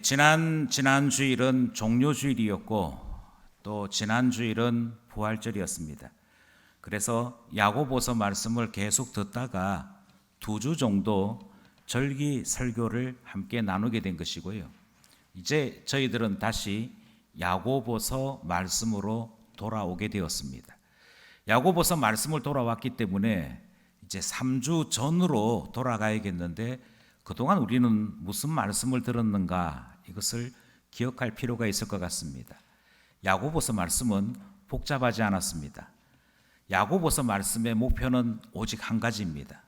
지난 주일은 종료주일이었고 또 지난 주일은 부활절이었습니다. 그래서 야고보서 말씀을 계속 듣다가 2주 정도 절기 설교를 함께 나누게 된 것이고요. 이제 저희들은 다시 야고보서 말씀으로 돌아오게 되었습니다. 야고보서 말씀을 돌아왔기 때문에 이제 3주 전으로 돌아가야겠는데 그동안 우리는 무슨 말씀을 들었는가 이것을 기억할 필요가 있을 것 같습니다. 야고보서 말씀은 복잡하지 않았습니다. 야고보서 말씀의 목표는 오직 한 가지입니다.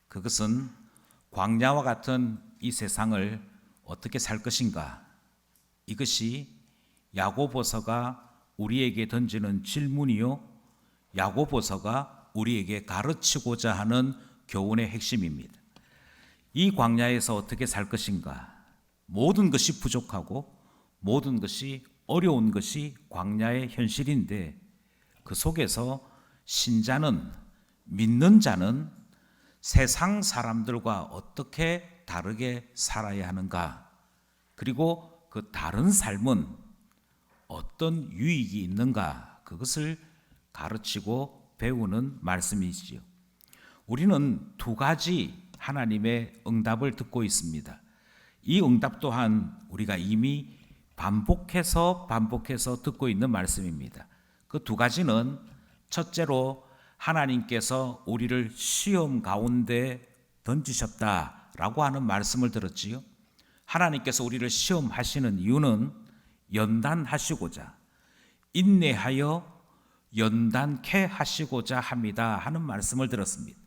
그것은 광야와 같은 이 세상을 어떻게 살 것인가. 이것이 야고보서가 우리에게 던지는 질문이요, 야고보서가 우리에게 가르치고자 하는 교훈의 핵심입니다. 이 광야에서 어떻게 살 것인가. 모든 것이 부족하고 모든 것이 어려운 것이 광야의 현실인데 그 속에서 신자는, 믿는 자는 세상 사람들과 어떻게 다르게 살아야 하는가, 그리고 그 다른 삶은 어떤 유익이 있는가, 그것을 가르치고 배우는 말씀이지요. 우리는 2가지 하나님의 응답을 듣고 있습니다. 이 응답 또한 우리가 이미 반복해서 듣고 있는 말씀입니다. 그 2가지는 첫째로 하나님께서 우리를 시험 가운데 던지셨다라고 하는 말씀을 들었지요. 하나님께서 우리를 시험하시는 이유는 연단하시고자, 인내하여 연단케 하시고자 합니다 하는 말씀을 들었습니다.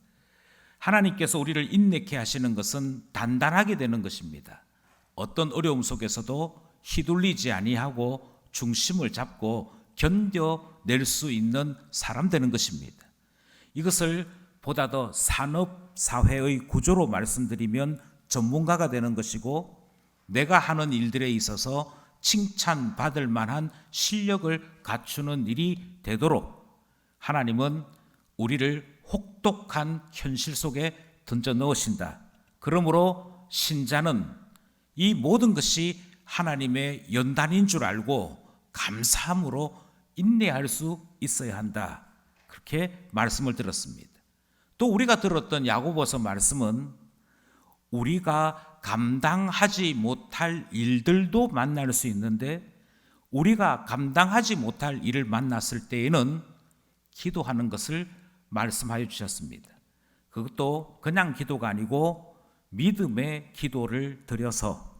하나님께서 우리를 인내케 하시는 것은 단단하게 되는 것입니다. 어떤 어려움 속에서도 휘둘리지 아니하고 중심을 잡고 견뎌낼 수 있는 사람 되는 것입니다. 이것을 보다 더 산업 사회의 구조로 말씀드리면 전문가가 되는 것이고, 내가 하는 일들에 있어서 칭찬받을 만한 실력을 갖추는 일이 되도록 하나님은 우리를 혹독한 현실 속에 던져 넣으신다. 그러므로 신자는 이 모든 것이 하나님의 연단인 줄 알고 감사함으로 인내할 수 있어야 한다. 그렇게 말씀을 들었습니다. 또 우리가 들었던 야고보서 말씀은 우리가 감당하지 못할 일들도 만날 수 있는데, 우리가 감당하지 못할 일을 만났을 때에는 기도하는 것을 말씀하여 주셨습니다. 그것도 그냥 기도가 아니고 믿음의 기도를 드려서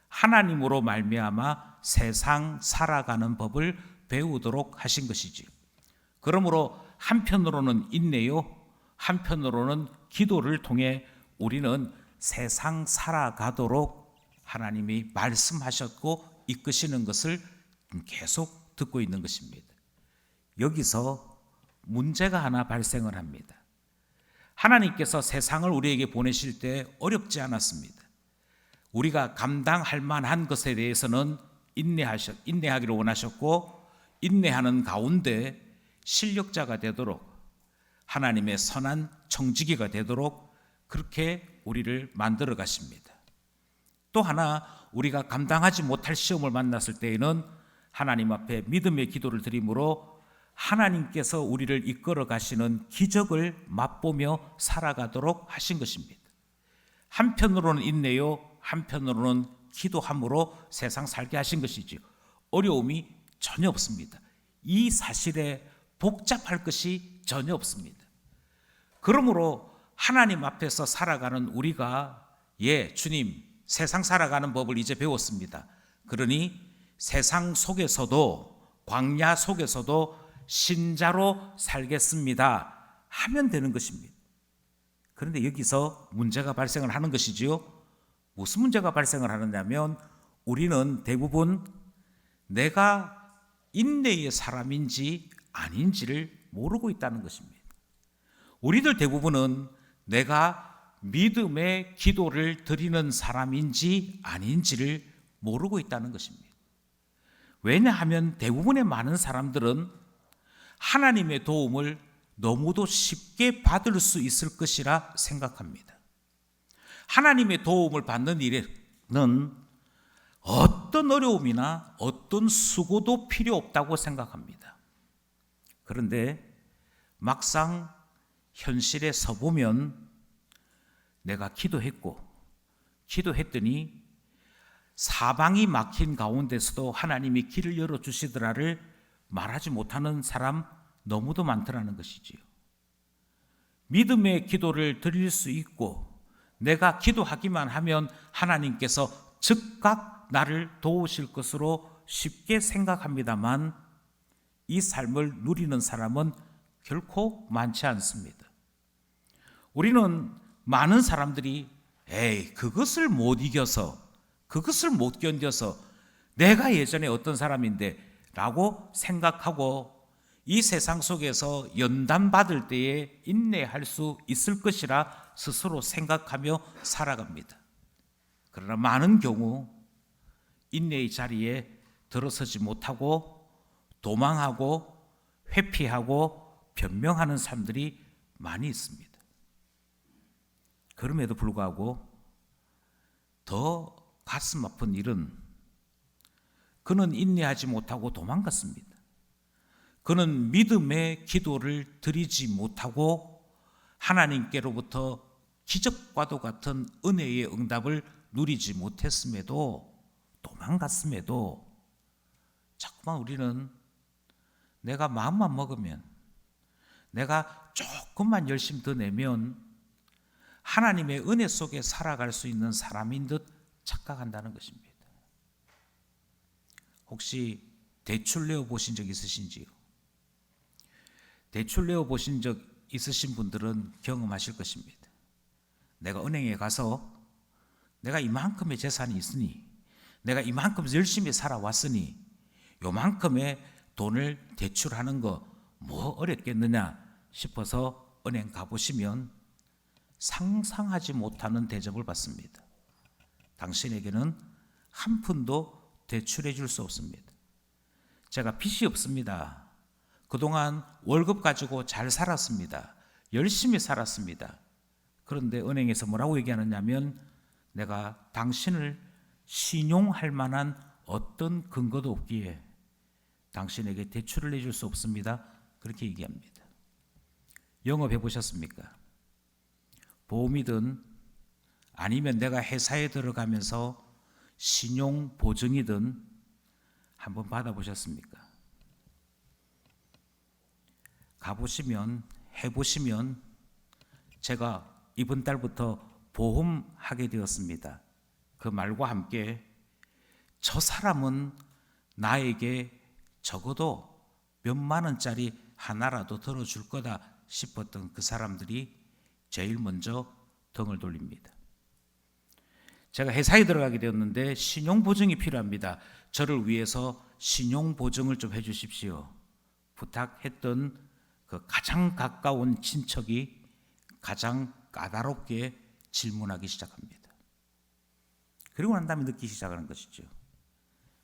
하나님으로 말미암아 세상 살아가는 법을 배우도록 하신 것이지요. 그러므로 한편으로는 인내요, 한편으로는 기도를 통해 우리는 세상 살아가도록 하나님이 말씀하셨고 이끄시는 것을 계속 듣고 있는 것입니다. 여기서 문제가 하나 발생을 합니다. 하나님께서 세상을 우리에게 보내실 때 어렵지 않았습니다. 우리가 감당할 만한 것에 대해서는 인내하기를 원하셨고, 인내하는 가운데 실력자가 되도록, 하나님의 선한 청지기가 되도록 그렇게 우리를 만들어 가십니다. 또 하나, 우리가 감당하지 못할 시험을 만났을 때에는 하나님 앞에 믿음의 기도를 드림으로 하나님께서 우리를 이끌어 가시는 기적을 맛보며 살아가도록 하신 것입니다. 한편으로는 인내요, 한편으로는 기도함으로 세상 살게 하신 것이지요. 어려움이 전혀 없습니다. 이 사실에 복잡할 것이 전혀 없습니다. 그러므로 하나님 앞에서 살아가는 우리가, 주님, 세상 살아가는 법을 이제 배웠습니다. 그러니 세상 속에서도, 광야 속에서도 신자로 살겠습니다 하면 되는 것입니다. 그런데 여기서 문제가 발생을 하는 것이지요. 무슨 문제가 발생을 하느냐면, 우리는 대부분 내가 인내의 사람인지 아닌지를 모르고 있다는 것입니다. 우리들 대부분은 내가 믿음의 기도를 드리는 사람인지 아닌지를 모르고 있다는 것입니다. 왜냐하면 대부분의 많은 사람들은 하나님의 도움을 너무도 쉽게 받을 수 있을 것이라 생각합니다. 하나님의 도움을 받는 일에는 어떤 어려움이나 어떤 수고도 필요 없다고 생각합니다. 그런데 막상 현실에 서보면 내가 기도했더니 사방이 막힌 가운데서도 하나님이 길을 열어주시더라를 말하지 못하는 사람 너무도 많더라는 것이지요. 믿음의 기도를 드릴 수 있고 내가 기도하기만 하면 하나님께서 즉각 나를 도우실 것으로 쉽게 생각합니다만 이 삶을 누리는 사람은 결코 많지 않습니다. 우리는 많은 사람들이 그것을 못 이겨서, 그것을 못 견뎌서 내가 예전에 어떤 사람인데 라고 생각하고 이 세상 속에서 연단받을 때에 인내할 수 있을 것이라 스스로 생각하며 살아갑니다. 그러나 많은 경우 인내의 자리에 들어서지 못하고 도망하고 회피하고 변명하는 사람들이 많이 있습니다. 그럼에도 불구하고 더 가슴 아픈 일은 그는 인내하지 못하고 도망갔습니다. 그는 믿음의 기도를 드리지 못하고 하나님께로부터 기적과도 같은 은혜의 응답을 누리지 못했음에도 도망갔음에도 자꾸만 우리는 내가 마음만 먹으면 내가 조금만 열심 더 내면 하나님의 은혜 속에 살아갈 수 있는 사람인 듯 착각한다는 것입니다. 혹시 대출 내어 보신 적 있으신지요? 대출 내어 보신 적 있으신 분들은 경험하실 것입니다. 내가 은행에 가서 내가 이만큼의 재산이 있으니, 내가 이만큼 열심히 살아왔으니 요만큼의 돈을 대출하는 거 뭐 어렵겠느냐 싶어서 은행 가보시면 상상하지 못하는 대접을 받습니다. 당신에게는 한 푼도 대출해 줄 수 없습니다. 제가 빚이 없습니다. 그동안 월급 가지고 잘 살았습니다. 열심히 살았습니다. 그런데 은행에서 뭐라고 얘기하느냐면 내가 당신을 신용할 만한 어떤 근거도 없기에 당신에게 대출을 내줄 수 없습니다. 그렇게 얘기합니다. 영업해 보셨습니까? 보험이든 아니면 내가 회사에 들어가면서 신용 보증이든 한번 받아보셨습니까? 가보시면 해보시면 제가 이번 달부터 보험하게 되었습니다. 그 말과 함께 저 사람은 나에게 적어도 몇만 원짜리 하나라도 들어줄 거다 싶었던 그 사람들이 제일 먼저 등을 돌립니다. 제가 회사에 들어가게 되었는데 신용보증이 필요합니다. 저를 위해서 신용보증을 좀 해주십시오. 부탁했던 그 가장 가까운 친척이 가장 까다롭게 질문하기 시작합니다. 그리고 난 다음에 느끼기 시작하는 것이죠.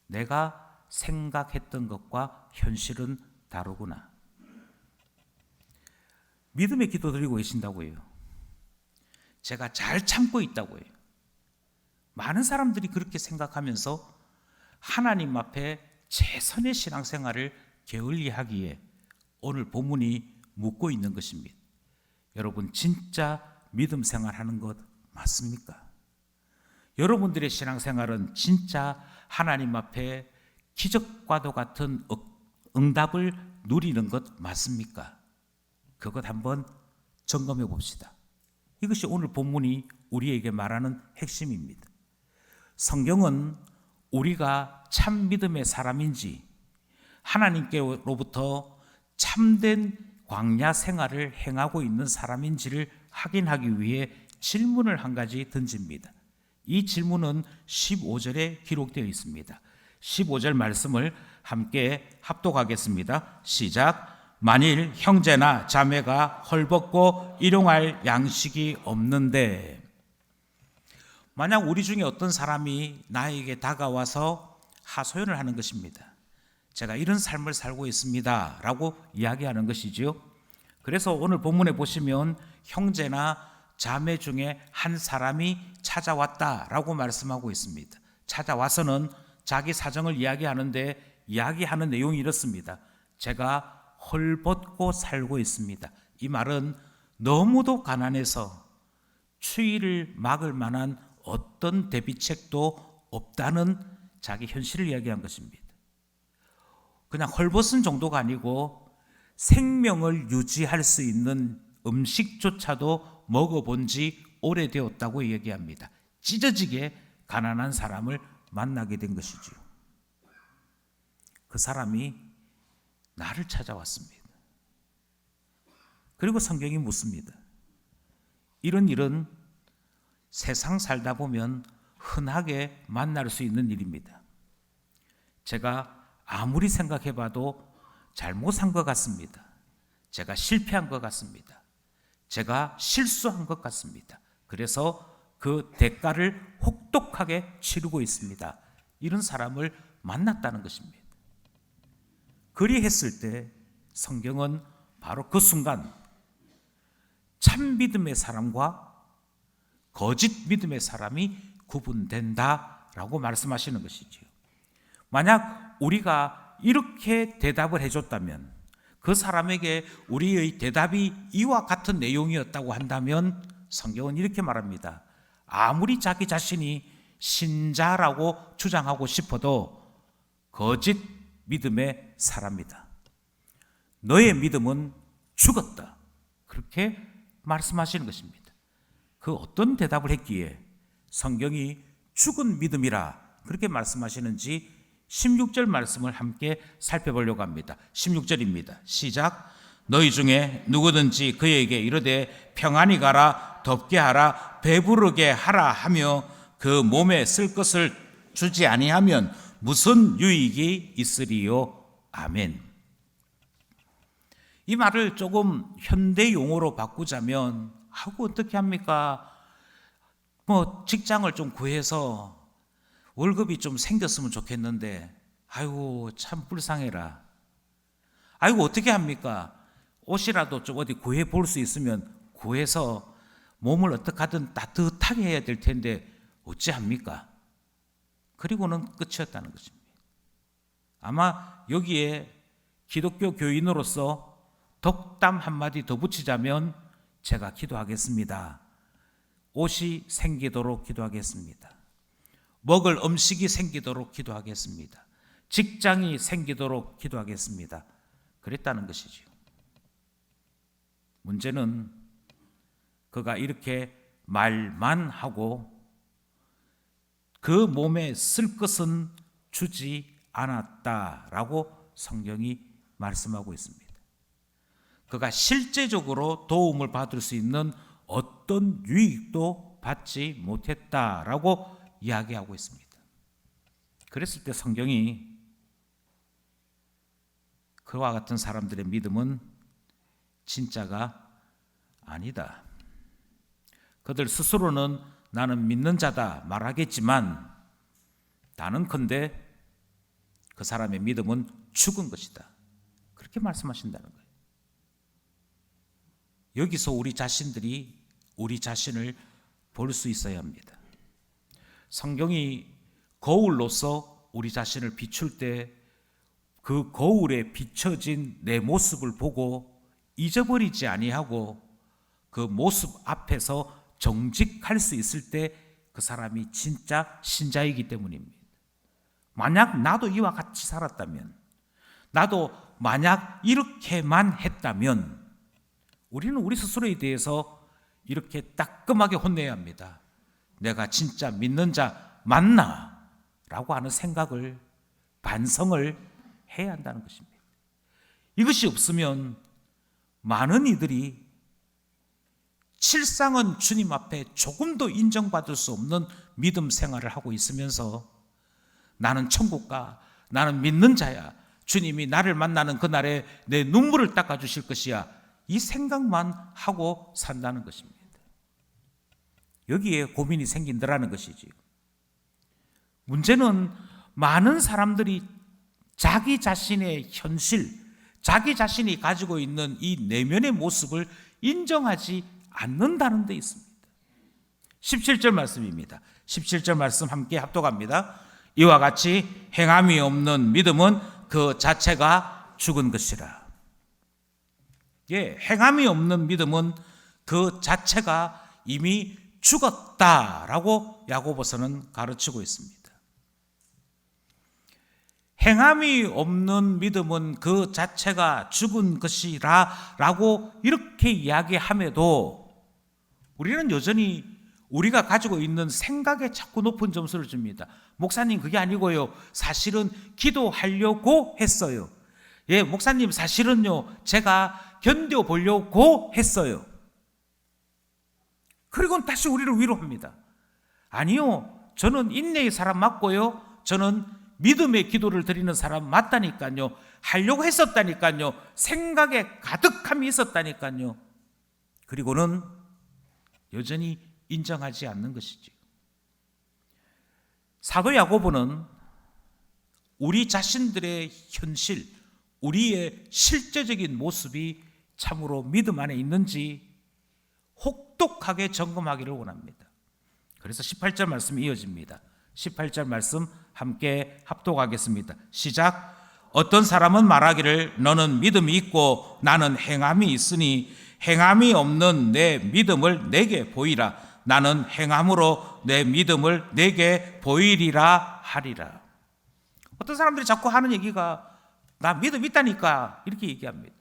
내가 생각했던 것과 현실은 다르구나. 믿음의 기도 드리고 계신다고요. 제가 잘 참고 있다고요. 많은 사람들이 그렇게 생각하면서 하나님 앞에 최선의 신앙생활을 게을리하기에 오늘 본문이 묻고 있는 것입니다. 여러분 진짜 믿음 생활하는 것 맞습니까? 여러분들의 신앙생활은 진짜 하나님 앞에 기적과도 같은 응답을 누리는 것 맞습니까? 그것 한번 점검해 봅시다. 이것이 오늘 본문이 우리에게 말하는 핵심입니다. 성경은 우리가 참 믿음의 사람인지 하나님께로부터 참된 광야 생활을 행하고 있는 사람인지를 확인하기 위해 질문을 한 가지 던집니다. 이 질문은 15절에 기록되어 있습니다. 15절 말씀을 함께 합독하겠습니다. 시작. 만일 형제나 자매가 헐벗고 일용할 양식이 없는데, 만약 우리 중에 어떤 사람이 나에게 다가와서 하소연을 하는 것입니다. 제가 이런 삶을 살고 있습니다 라고 이야기하는 것이지요. 그래서 오늘 본문에 보시면 형제나 자매 중에 한 사람이 찾아왔다라고 말씀하고 있습니다. 찾아와서는 자기 사정을 이야기하는 내용이 이렇습니다. 제가 헐벗고 살고 있습니다. 이 말은 너무도 가난해서 추위를 막을 만한 어떤 대비책도 없다는 자기 현실을 이야기한 것입니다. 그냥 헐벗은 정도가 아니고 생명을 유지할 수 있는 음식조차도 먹어본 지 오래되었다고 얘기합니다. 찢어지게 가난한 사람을 만나게 된 것이지요. 그 사람이 나를 찾아왔습니다. 그리고 성경이 묻습니다. 이런 일은 세상 살다 보면 흔하게 만날 수 있는 일입니다. 제가 아무리 생각해봐도 잘못 산 것 같습니다. 제가 실패한 것 같습니다. 제가 실수한 것 같습니다. 그래서 그 대가를 혹독하게 치르고 있습니다. 이런 사람을 만났다는 것입니다. 그리했을 때 성경은 바로 그 순간 참 믿음의 사람과 거짓 믿음의 사람이 구분된다라고 말씀하시는 것이지요. 만약 우리가 이렇게 대답을 해줬다면, 그 사람에게 우리의 대답이 이와 같은 내용이었다고 한다면 성경은 이렇게 말합니다. 아무리 자기 자신이 신자라고 주장하고 싶어도 거짓 믿음의 사람이다. 너의 믿음은 죽었다. 그렇게 말씀하시는 것입니다. 그 어떤 대답을 했기에 성경이 죽은 믿음이라 그렇게 말씀하시는지 16절 말씀을 함께 살펴보려고 합니다. 16절입니다. 시작. 너희 중에 누구든지 그에게 이르되 평안히 가라, 덥게 하라, 배부르게 하라 하며 그 몸에 쓸 것을 주지 아니하면 무슨 유익이 있으리요? 아멘. 이 말을 조금 현대 용어로 바꾸자면 어떻게 합니까? 직장을 좀 구해서 월급이 좀 생겼으면 좋겠는데 참 불쌍해라. 어떻게 합니까? 옷이라도 좀 어디 구해 볼 수 있으면 구해서 몸을 어떻게 하든 따뜻하게 해야 될 텐데 어찌합니까? 그리고는 끝이었다는 것입니다. 아마 여기에 기독교 교인으로서 덕담 한마디 더 붙이자면 제가 기도하겠습니다. 옷이 생기도록 기도하겠습니다. 먹을 음식이 생기도록 기도하겠습니다. 직장이 생기도록 기도하겠습니다. 그랬다는 것이지요. 문제는 그가 이렇게 말만 하고 그 몸에 쓸 것은 주지 않았다라고 성경이 말씀하고 있습니다. 그가 실제적으로 도움을 받을 수 있는 어떤 유익도 받지 못했다라고 이야기하고 있습니다. 그랬을 때 성경이 그와 같은 사람들의 믿음은 진짜가 아니다. 그들 스스로는 나는 믿는 자다 말하겠지만 단언컨대 그 사람의 믿음은 죽은 것이다. 그렇게 말씀하신다는 거예요. 여기서 우리 자신들이 우리 자신을 볼 수 있어야 합니다. 성경이 거울로서 우리 자신을 비출 때 그 거울에 비춰진 내 모습을 보고 잊어버리지 아니하고 그 모습 앞에서 정직할 수 있을 때 그 사람이 진짜 신자이기 때문입니다. 만약 나도 이와 같이 살았다면, 나도 만약 이렇게만 했다면 우리는 우리 스스로에 대해서 이렇게 따끔하게 혼내야 합니다. 내가 진짜 믿는 자 맞나? 라고 하는 생각을, 반성을 해야 한다는 것입니다. 이것이 없으면 많은 이들이 실상은 주님 앞에 조금도 인정받을 수 없는 믿음 생활을 하고 있으면서 나는 천국 가, 나는 믿는 자야, 주님이 나를 만나는 그날에 내 눈물을 닦아주실 것이야, 이 생각만 하고 산다는 것입니다. 여기에 고민이 생긴다라는 것이지. 문제는 많은 사람들이 자기 자신의 현실, 자기 자신이 가지고 있는 이 내면의 모습을 인정하지 않는다는 데 있습니다. 17절 말씀입니다. 17절 말씀 함께 합독합니다. 이와 같이 행함이 없는 믿음은 그 자체가 죽은 것이라. 예, 행함이 없는 믿음은 그 자체가 이미 죽었다라고 야고보서는 가르치고 있습니다. 행함이 없는 믿음은 그 자체가 죽은 것이라 라고 이렇게 이야기함에도 우리는 여전히 우리가 가지고 있는 생각에 자꾸 높은 점수를 줍니다. 목사님, 그게 아니고요, 사실은 기도하려고 했어요. 예, 목사님, 사실은요, 제가 견뎌보려고 했어요. 그리고 다시 우리를 위로합니다. 아니요, 저는 인내의 사람 맞고요, 저는 믿음의 기도를 드리는 사람 맞다니까요, 하려고 했었다니까요, 생각에 가득함이 있었다니까요. 그리고는 여전히 인정하지 않는 것이지. 사도 야고보는 우리 자신들의 현실, 우리의 실제적인 모습이 참으로 믿음 안에 있는지 혹독하게 점검하기를 원합니다. 그래서 18절 말씀이 이어집니다. 18절 말씀 함께 합독하겠습니다. 시작. 어떤 사람은 말하기를 너는 믿음이 있고 나는 행함이 있으니 행함이 없는 내 믿음을 내게 보이라. 나는 행함으로 내 믿음을 내게 보이리라 하리라. 어떤 사람들이 자꾸 하는 얘기가 나 믿음 있다니까 이렇게 얘기합니다.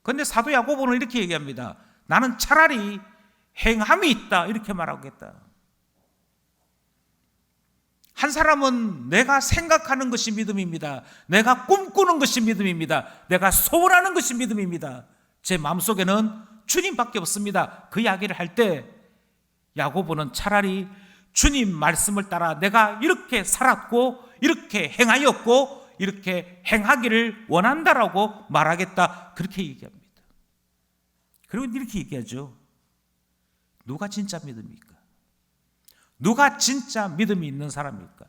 그런데 사도 야고보는 이렇게 얘기합니다. 나는 차라리 행함이 있다 이렇게 말하겠다. 한 사람은 내가 생각하는 것이 믿음입니다. 내가 꿈꾸는 것이 믿음입니다. 내가 소원하는 것이 믿음입니다. 제 마음속에는 주님밖에 없습니다. 그 이야기를 할 때 야고보는 차라리 주님 말씀을 따라 내가 이렇게 살았고 이렇게 행하였고 이렇게 행하기를 원한다라고 말하겠다 그렇게 얘기합니다. 그리고 이렇게 얘기하죠. 누가 진짜 믿음입니까? 누가 진짜 믿음이 있는 사람입니까?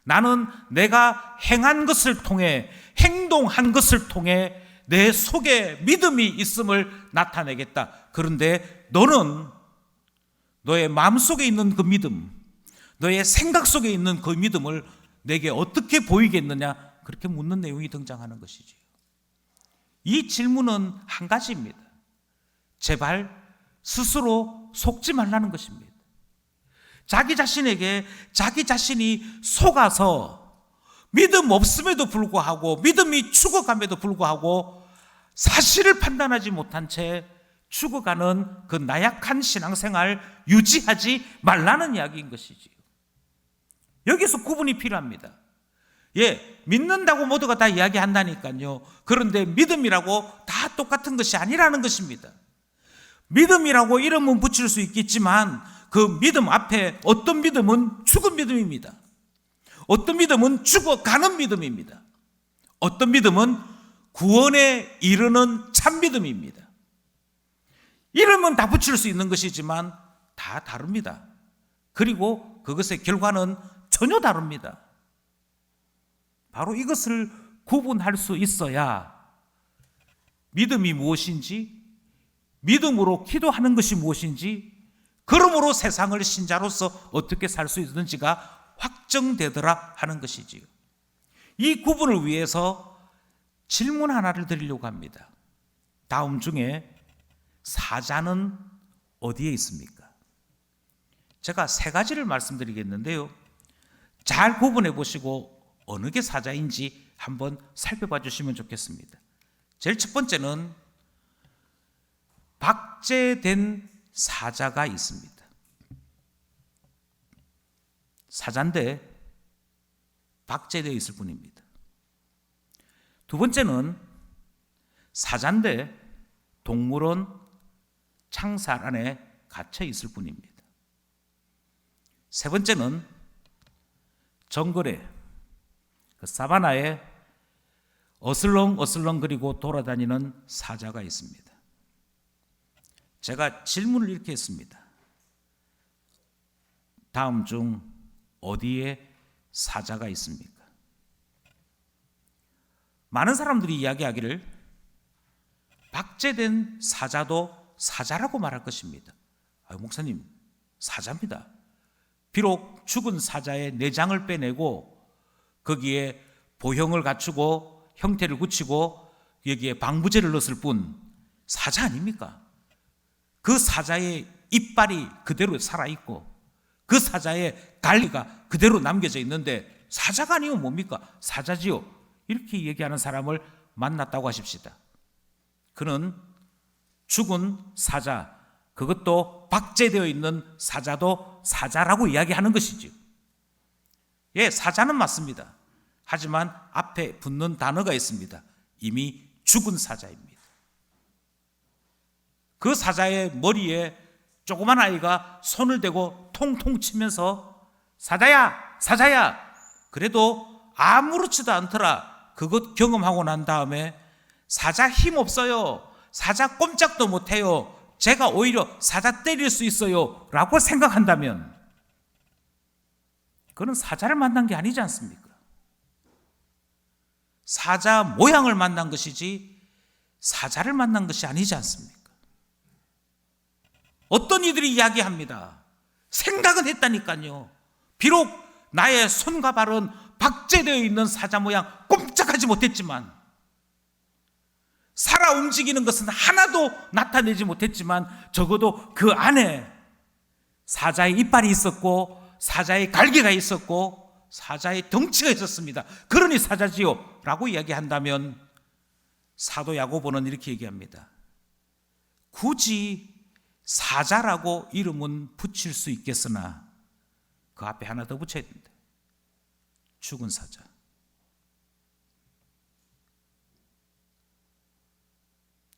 나는 내가 행한 것을 통해 행동한 것을 통해 내 속에 믿음이 있음을 나타내겠다. 그런데 너는 너의 마음속에 있는 그 믿음, 너의 생각 속에 있는 그 믿음을 내게 어떻게 보이겠느냐 그렇게 묻는 내용이 등장하는 것이지요. 이 질문은 한 가지입니다. 제발 스스로 속지 말라는 것입니다. 자기 자신에게 자기 자신이 속아서 믿음 없음에도 불구하고 믿음이 죽어감에도 불구하고 사실을 판단하지 못한 채 죽어가는 그 나약한 신앙생활 유지하지 말라는 이야기인 것이지요. 여기서 구분이 필요합니다. 예, 믿는다고 모두가 다 이야기한다니까요. 그런데 믿음이라고 다 똑같은 것이 아니라는 것입니다. 믿음이라고 이름은 붙일 수 있겠지만 그 믿음 앞에 어떤 믿음은 죽은 믿음입니다. 어떤 믿음은 죽어가는 믿음입니다. 어떤 믿음은 구원에 이르는 참 믿음입니다. 이름은 다 붙일 수 있는 것이지만 다 다릅니다. 그리고 그것의 결과는 전혀 다릅니다. 바로 이것을 구분할 수 있어야 믿음이 무엇인지, 믿음으로 기도하는 것이 무엇인지, 그러므로 세상을 신자로서 어떻게 살 수 있는지가 확정되더라 하는 것이지요. 이 구분을 위해서 질문 하나를 드리려고 합니다. 다음 중에 사자는 어디에 있습니까? 제가 세 가지를 말씀드리겠는데요. 잘 구분해 보시고 어느 게 사자인지 한번 살펴봐 주시면 좋겠습니다. 제일 첫 번째는 박제된 사자가 있습니다. 사자인데 박제되어 있을 뿐입니다. 두 번째는 사자인데 동물원 창살 안에 갇혀 있을 뿐입니다. 세 번째는 정글에 그 사바나에 어슬렁어슬렁거리고 돌아다니는 사자가 있습니다. 제가 질문을 이렇게 했습니다. 다음 중 어디에 사자가 있습니까? 많은 사람들이 이야기하기를 박제된 사자도 사자라고 말할 것입니다. 목사님, 사자입니다. 비록 죽은 사자의 내장을 빼내고 거기에 보형을 갖추고 형태를 굳히고 여기에 방부제를 넣었을 뿐 사자 아닙니까? 그 사자의 이빨이 그대로 살아있고 그 사자의 갈기가 그대로 남겨져 있는데 사자가 아니면 뭡니까? 사자지요. 이렇게 얘기하는 사람을 만났다고 하십시다. 그는 죽은 사자, 그것도 박제되어 있는 사자도 사자라고 이야기하는 것이죠. 예, 사자는 맞습니다. 하지만 앞에 붙는 단어가 있습니다. 이미 죽은 사자입니다. 그 사자의 머리에 조그만 아이가 손을 대고 통통 치면서 사자야, 사자야. 그래도 아무렇지도 않더라. 그것 경험하고 난 다음에 사자 힘 없어요. 사자 꼼짝도 못해요. 제가 오히려 사자 때릴 수 있어요. 라고 생각한다면 그는 사자를 만난 게 아니지 않습니까? 사자 모양을 만난 것이지 사자를 만난 것이 아니지 않습니까? 어떤 이들이 이야기합니다. 생각은 했다니까요. 비록 나의 손과 발은 박제되어 있는 사자 모양 꼼짝하지 못했지만, 살아 움직이는 것은 하나도 나타내지 못했지만 적어도 그 안에 사자의 이빨이 있었고 사자의 갈기가 있었고 사자의 덩치가 있었습니다. 그러니 사자지요 라고 이야기한다면 사도 야고보는 이렇게 얘기합니다. 굳이 사자라고 이름은 붙일 수 있겠으나 그 앞에 하나 더 붙여야 됩니다. 죽은 사자.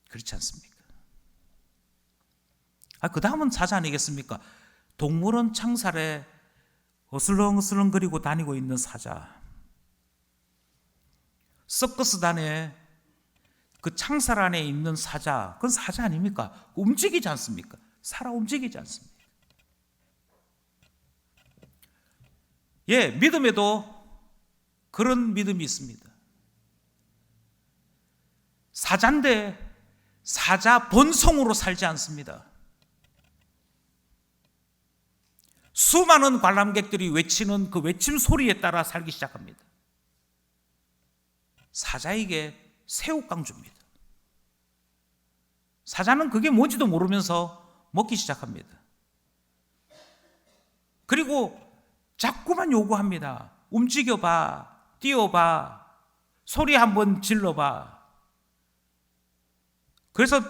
그렇지 않습니까? 그 다음은 사자 아니겠습니까? 동물원 창살에 어슬렁어슬렁거리고 다니고 있는 사자. 서커스단에 그 창살 안에 있는 사자, 그건 사자 아닙니까? 움직이지 않습니까? 살아 움직이지 않습니까? 예, 믿음에도 그런 믿음이 있습니다. 사자인데 사자 본성으로 살지 않습니다. 수많은 관람객들이 외치는 그 외침 소리에 따라 살기 시작합니다. 사자에게 새우깡줍니다. 사자는 그게 뭔지도 모르면서 먹기 시작합니다. 그리고 자꾸만 요구합니다. 움직여봐, 뛰어봐, 소리 한번 질러봐. 그래서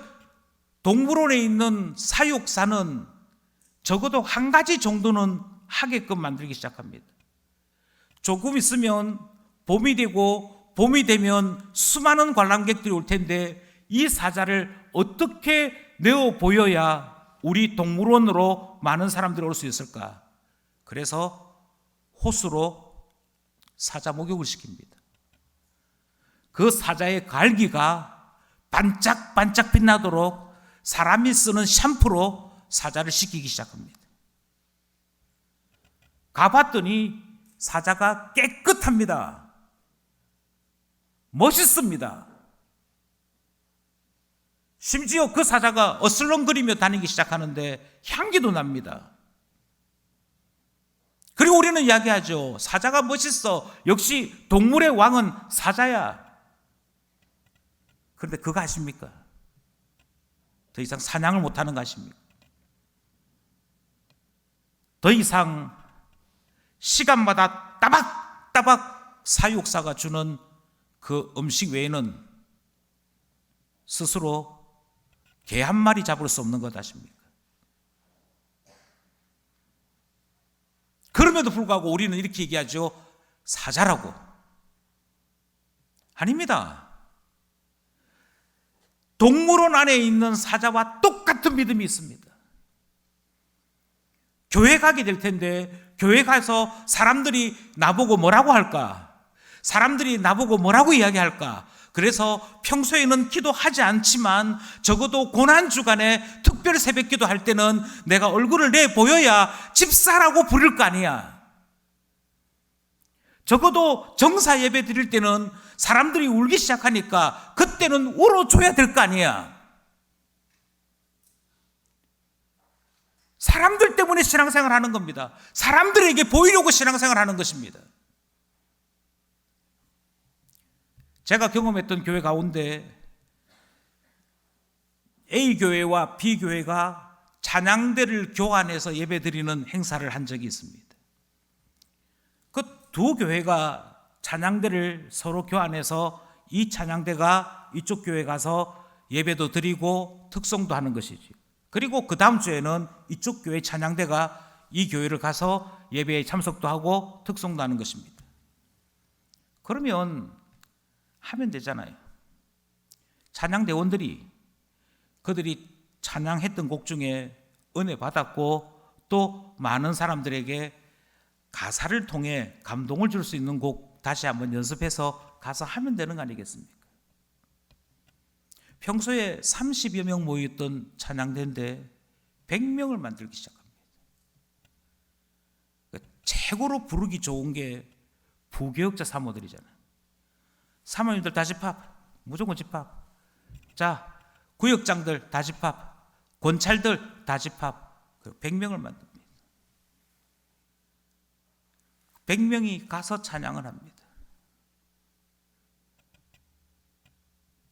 동물원에 있는 사육사는 적어도 한 가지 정도는 하게끔 만들기 시작합니다. 조금 있으면 봄이 되고 봄이 되면 수많은 관람객들이 올 텐데 이 사자를 어떻게 내어 보여야 우리 동물원으로 많은 사람들이 올 수 있을까? 그래서 호수로 사자 목욕을 시킵니다. 그 사자의 갈기가 반짝반짝 빛나도록 사람이 쓰는 샴푸로 사자를 씻기기 시작합니다. 가봤더니 사자가 깨끗합니다. 멋있습니다. 심지어 그 사자가 어슬렁거리며 다니기 시작하는데 향기도 납니다. 그리고 우리는 이야기하죠. 사자가 멋있어. 역시 동물의 왕은 사자야. 그런데 그거 아십니까? 더 이상 사냥을 못하는 거 아십니까? 더 이상 시간마다 따박따박 사육사가 주는 그 음식 외에는 스스로 개 한 마리 잡을 수 없는 것 아십니까? 그럼에도 불구하고 우리는 이렇게 얘기하죠. 사자라고. 아닙니다. 동물원 안에 있는 사자와 똑같은 믿음이 있습니다. 교회 가게 될 텐데 교회 가서 사람들이 나보고 뭐라고 할까? 사람들이 나보고 뭐라고 이야기할까? 그래서 평소에는 기도하지 않지만 적어도 고난주간에 특별 새벽기도 할 때는 내가 얼굴을 내보여야 집사라고 부를 거 아니야. 적어도 정사 예배 드릴 때는 사람들이 울기 시작하니까 그때는 울어줘야 될 거 아니야. 사람들 때문에 신앙생활 하는 겁니다. 사람들에게 보이려고 신앙생활 하는 것입니다. 제가 경험했던 교회 가운데 A교회와 B교회가 찬양대를 교환해서 예배드리는 행사를 한 적이 있습니다. 그 두 교회가 찬양대를 서로 교환해서 이 찬양대가 이쪽 교회 가서 예배도 드리고 특송도 하는 것이지. 그리고 그 다음 주에는 이쪽 교회 찬양대가 이 교회를 가서 예배에 참석도 하고 특송도 하는 것입니다. 그러면 하면 되잖아요. 찬양대원들이 그들이 찬양했던 곡 중에 은혜 받았고 또 많은 사람들에게 가사를 통해 감동을 줄 수 있는 곡 다시 한번 연습해서 가서 하면 되는 거 아니겠습니까? 평소에 30여 명 모였던 찬양대인데 100명을 만들기 시작합니다. 최고로 부르기 좋은 게 부교역자 사모들이잖아요. 사모님들 다 집합, 무조건 집합. 자, 구역장들 다 집합, 권찰들 다 집합. 100명을 만듭니다. 100명이 가서 찬양을 합니다.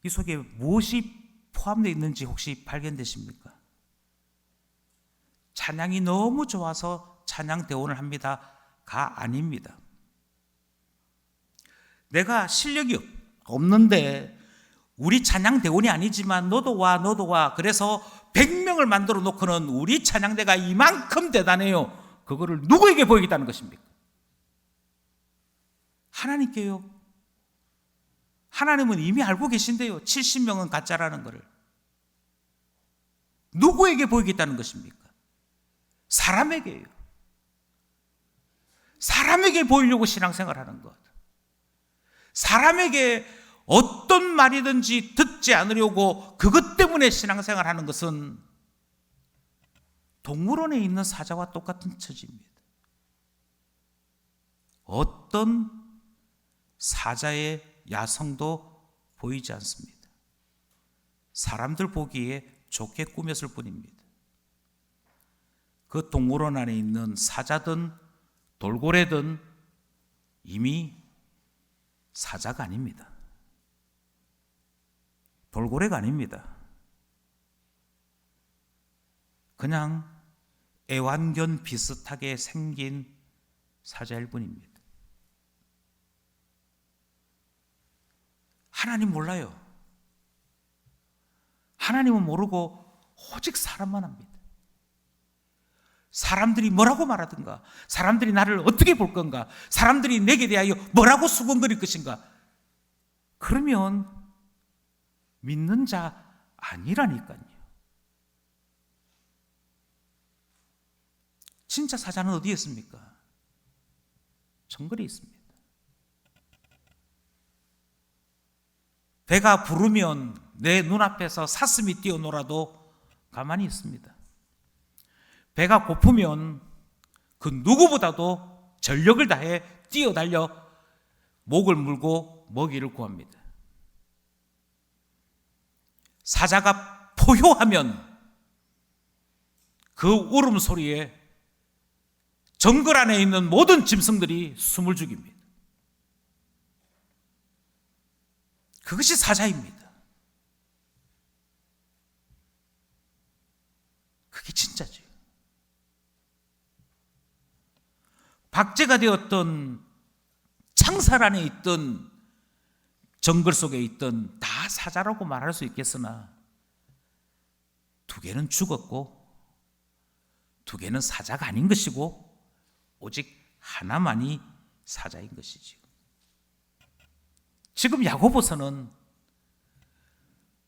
이 속에 무엇이 포함되어 있는지 혹시 발견되십니까? 찬양이 너무 좋아서 찬양 대원을 합니다가 아닙니다. 내가 실력이 없는데 우리 찬양 대원이 아니지만 너도 와 그래서 100명을 만들어 놓고는 우리 찬양대가 이만큼 대단해요. 그거를 누구에게 보이겠다는 것입니까? 하나님께요. 하나님은 이미 알고 계신데요. 70명은 가짜라는 것을. 누구에게 보이겠다는 것입니까? 사람에게요. 사람에게 보이려고 신앙생활하는 것. 사람에게 어떤 말이든지 듣지 않으려고 그것 때문에 신앙생활하는 것은 동물원에 있는 사자와 똑같은 처지입니다. 어떤 사자의 야성도 보이지 않습니다. 사람들 보기에 좋게 꾸몄을 뿐입니다. 그 동물원 안에 있는 사자든 돌고래든 이미 사자가 아닙니다. 돌고래가 아닙니다. 그냥 애완견 비슷하게 생긴 사자일 뿐입니다. 하나님 몰라요. 하나님은 모르고 오직 사람만 합니다. 사람들이 뭐라고 말하든가, 사람들이 나를 어떻게 볼 건가, 사람들이 내게 대하여 뭐라고 수군거릴 것인가, 그러면 믿는 자 아니라니까요. 진짜 사자는 어디에 있습니까? 정글에 있습니다. 배가 부르면 내 눈앞에서 사슴이 뛰어놀아도 가만히 있습니다. 배가 고프면 그 누구보다도 전력을 다해 뛰어달려 목을 물고 먹이를 구합니다. 사자가 포효하면 그 울음소리에 정글 안에 있는 모든 짐승들이 숨을 죽입니다. 그것이 사자입니다. 그게 진짜죠. 박제가 되었던 창살 안에 있던 정글 속에 있던 다 사자라고 말할 수 있겠으나 두 개는 죽었고 두 개는 사자가 아닌 것이고 오직 하나만이 사자인 것이죠. 지금 야고보서는